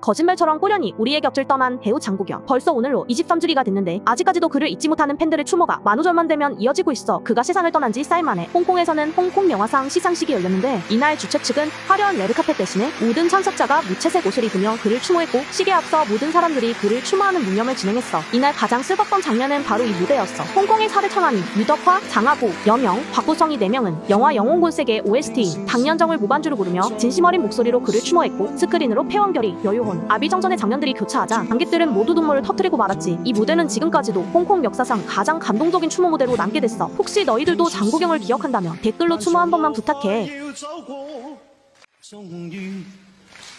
거짓말처럼 꾸려니 우리의 곁을 떠난 배우 장국영. 벌써 오늘로 23주기가 됐는데 아직까지도 그를 잊지 못하는 팬들의 추모가 만우절만 되면 이어지고 있어. 그가 세상을 떠난 지 쌀 만에 홍콩에서는 홍콩 영화상 시상식이 열렸는데 이날 주최 측은 화려한 레드카펫 대신에 모든 참석자가 무채색 옷을 입으며 그를 추모했고 시계에 앞서 모든 사람들이 그를 추모하는 묵념을 진행했어. 이날 가장 슬펐던 장면은 바로 이 무대였어. 홍콩의 4대 천왕이 유덕화, 장하구, 여명, 곽보성이 4명은 영화 영혼곤색의 OST인 당년정을 무반주로 부르며 진심 어린 목소리로 그를 추모했고 스크린으로 폐원결이, 여유혼, 아비정전의 장면들이 교차하자 관객들은 모두 눈물을 터뜨리고 말았지. 이 무대는 지금까지도 홍콩 역사상 가장 감동적인 추모 무대로 남게 됐어. 혹시 너희들도 장국영을 기억한다면 댓글로 추모 한 번만 부탁해.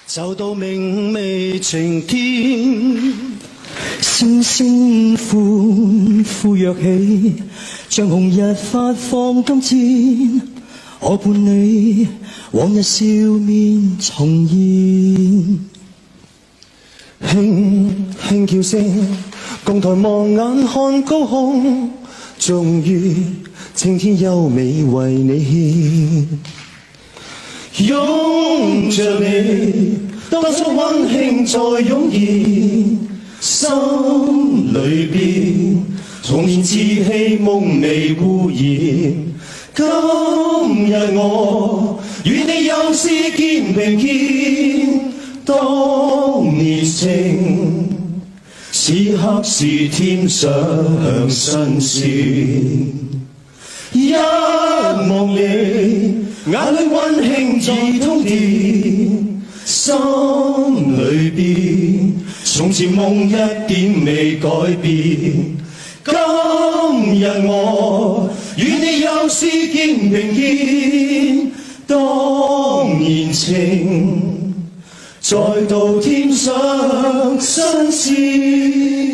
走到明媚晴天，聲聲歡呼躍起，像紅日發放金箭，我伴你往日笑面重現。輕輕叫聲，共抬望眼看高空，終於青天優美為你獻。擁着你，當初溫馨再湧現，心裏邊重燃志氣，夢未污染。今日我與你又試肩並肩，當年情，此刻是添上新鮮。一望你，眼裏溫馨已通電，心裏邊從前夢一點未改變。今日我與你又試肩並肩，當年情再度添上新鮮。